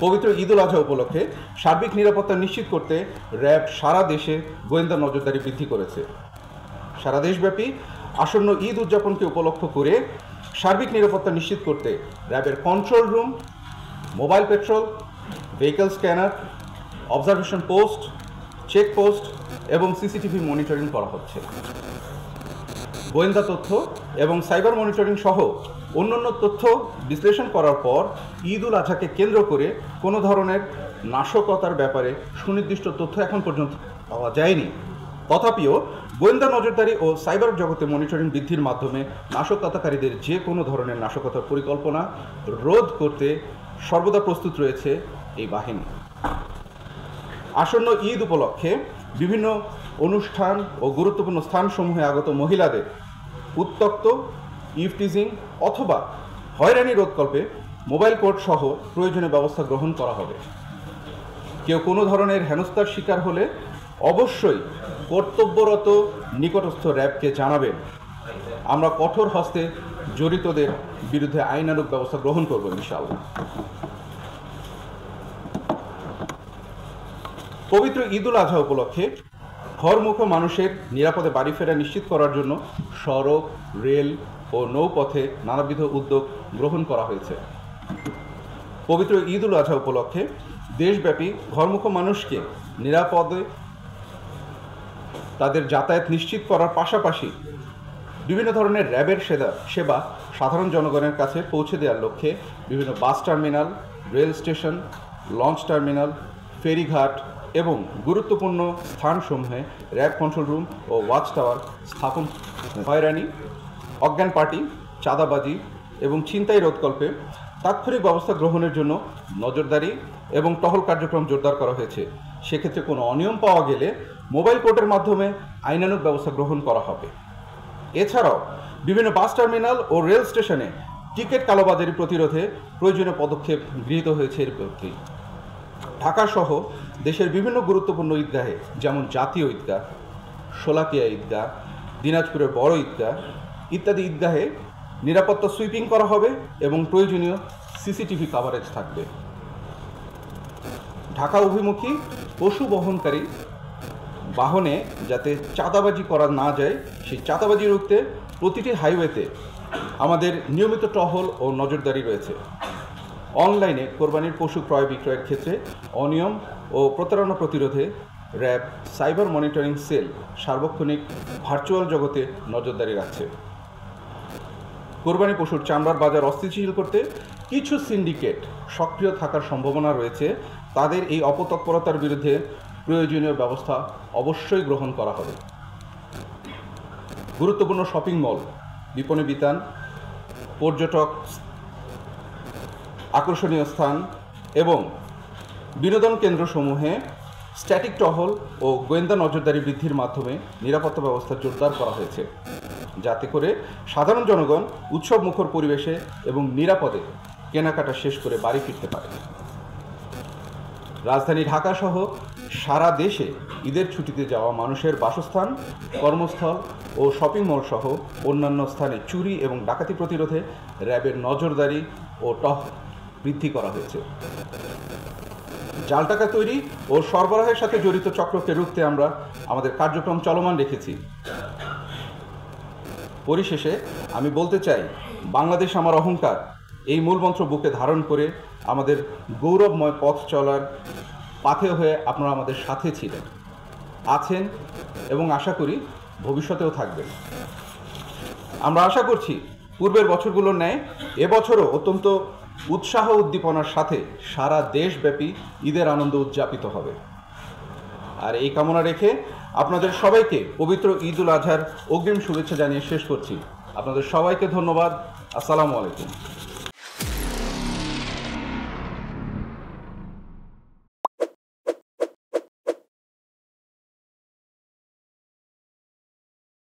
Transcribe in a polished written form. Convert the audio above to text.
পবিত্র ঈদ উল আজহা উপলক্ষে সার্বিক নিরাপত্তা নিশ্চিত করতে র্যাব সারা দেশে গোয়েন্দা নজরদারি বৃদ্ধি করেছে। সারা দেশব্যাপী আসন্ন ঈদ উদযাপনকে উপলক্ষ করে সার্বিক নিরাপত্তা নিশ্চিত করতে র্যাবের control room, mobile petrol, vehicle scanner, observation post, checkpost এবং সিসিটিভি মনিটরিং করা হচ্ছে। গোয়েন্দা তথ্য এবং সাইবার মনিটরিং সহ অন্যান্য তথ্য বিশ্লেষণ করার পর ঈদ উল আজহাকে কেন্দ্র করে কোনো ধরনের নাশকতার ব্যাপারে সুনির্দিষ্ট তথ্য এখন পর্যন্ত পাওয়া যায়নি। তথাপিও গোয়েন্দা নজরদারি ও সাইবার জগতে মনিটরিং বৃদ্ধির মাধ্যমে নাশকতাকারীদের যে কোনো ধরনের নাশকতার পরিকল্পনা রোধ করতে সর্বদা প্রস্তুত রয়েছে এই বাহিনী। আসন্ন ঈদ উপলক্ষে বিভিন্ন অনুষ্ঠান ও গুরুত্বপূর্ণ স্থানসমূহে আগত মহিলাদের উত্ত্যক্ত, ইভটিজিং অথবা হয়রানি রোধকল্পে মোবাইল কোর্ট সহ প্রয়োজনীয় ব্যবস্থা গ্রহণ করা হবে। কেউ কোনো ধরনের হেনস্থার শিকার হলে অবশ্যই কর্তব্যরত নিকটস্থ র্যাবকে জানাবেন। আমরা কঠোর হস্তে জড়িতদের বিরুদ্ধে আইনানুগ ব্যবস্থা গ্রহণ করব ইনশাআল্লাহ। পবিত্র ঈদ উল আজহা উপলক্ষে ঘরমুখো মানুষের নিরাপদে বাড়ি ফেরা নিশ্চিত করার জন্য সড়ক, রেল ও নৌপথে নানাবিধ উদ্যোগ গ্রহণ করা হয়েছে। পবিত্র ঈদ উল আজহা উপলক্ষে দেশব্যাপী ঘরমুখো মানুষকে নিরাপদে তাদের যাতায়াত নিশ্চিত করার পাশাপাশি বিভিন্ন ধরনের র্যাবের সেবা সাধারণ জনগণের কাছে পৌঁছে দেওয়ার লক্ষ্যে বিভিন্ন bus terminal, rail station, launch terminal, ফেরিঘাট এবং গুরুত্বপূর্ণ স্থানসমূহে র্যাব কন্ট্রোল রুম ও ওয়াচ টাওয়ার স্থাপন। হয়রানি, অজ্ঞান পার্টি, চাঁদাবাজি এবং ছিনতাই রোধকল্পে তাৎক্ষণিক ব্যবস্থা গ্রহণের জন্য নজরদারি এবং টহল কার্যক্রম জোরদার করা হয়েছে। সেক্ষেত্রে কোনো অনিয়ম পাওয়া গেলে মোবাইল কোর্টের মাধ্যমে আইনানুগ ব্যবস্থা গ্রহণ করা হবে। এছাড়াও বিভিন্ন বাস টার্মিনাল ও রেল স্টেশনে টিকিট কালোবাজারি প্রতিরোধে প্রয়োজনীয় পদক্ষেপ গৃহীত হয়েছে। এর প্রতি ঢাকা সহ দেশের বিভিন্ন গুরুত্বপূর্ণ ঈদগাহে যেমন জাতীয় ঈদগাহ, শোলাকিয়া ঈদগাহ, দিনাজপুরের বড় ঈদগাহ ইত্যাদি ঈদগাহে নিরাপত্তা সুইপিং করা হবে এবং প্রয়োজনীয় সিসিটিভি কাভারেজ থাকবে। ঢাকা অভিমুখী পশু বহনকারী বাহনে যাতে চাঁদাবাজি করা না যায় সেই চাঁদাবাজি রুখতে প্রতিটি হাইওয়েতে আমাদের নিয়মিত টহল ও নজরদারি রয়েছে। অনলাইনে কোরবানির পশু ক্রয় বিক্রয়ের ক্ষেত্রে অনিয়ম ও প্রতারণা প্রতিরোধে র্যাব সাইবার মনিটরিং সেল সার্বক্ষণিক ভার্চুয়াল জগতে নজরদারি রাখছে। কোরবানি পশুর চামড়ার বাজার অস্থিতিশীল করতে কিছু সিন্ডিকেট সক্রিয় থাকার সম্ভাবনা রয়েছে। তাদের এই অপতৎপরতার বিরুদ্ধে প্রয়োজনীয় ব্যবস্থা অবশ্যই গ্রহণ করা হবে। গুরুত্বপূর্ণ শপিং মল, বিপণী বিতান, পর্যটক আকর্ষণীয় স্থান এবং বিনোদন কেন্দ্রসমূহে স্ট্যাটিক টহল ও গোয়েন্দা নজরদারি বৃদ্ধির মাধ্যমে নিরাপত্তা ব্যবস্থা জোরদার করা হয়েছে, যাতে করে সাধারণ জনগণ উৎসব মুখর পরিবেশে এবং নিরাপদে কেনাকাটা শেষ করে বাড়ি ফিরতে পারে। রাজধানী ঢাকা সহ সারা দেশে ঈদের ছুটিতে যাওয়া মানুষের বাসস্থান, কর্মস্থল ও শপিং মল সহ অন্যান্য স্থানে চুরি এবং ডাকাতি প্রতিরোধে র্যাবের নজরদারি ও টহল বৃদ্ধি করা হয়েছে। জাল টাকা তৈরি ও সরবরাহের সাথে জড়িত চক্রকে রুখতে আমরা আমাদের কার্যক্রম চলমান রেখেছি। পরিশেষে আমি বলতে চাই, বাংলাদেশ আমার অহংকার এই মূলমন্ত্র বুকে ধারণ করে আমাদের গৌরবময় পথ চলার পাথেয় হয়ে আপনারা আমাদের সাথে ছিলেন, আছেন এবং আশা করি ভবিষ্যতেও থাকবেন। আমরা আশা করছি পূর্বের বছরগুলোর ন্যায় এবছরও অত্যন্ত উৎসাহ উদ্দীপনার সাথে সারা দেশব্যাপী ঈদের আনন্দ উদযাপিত হবে। আর এই কামনা রেখে আপনাদের সবাইকে পবিত্র ঈদ উল আজহার অগ্রিম শুভেচ্ছা জানিয়ে শেষ করছি। আপনাদের সবাইকে ধন্যবাদ। আসসালামু আলাইকুম।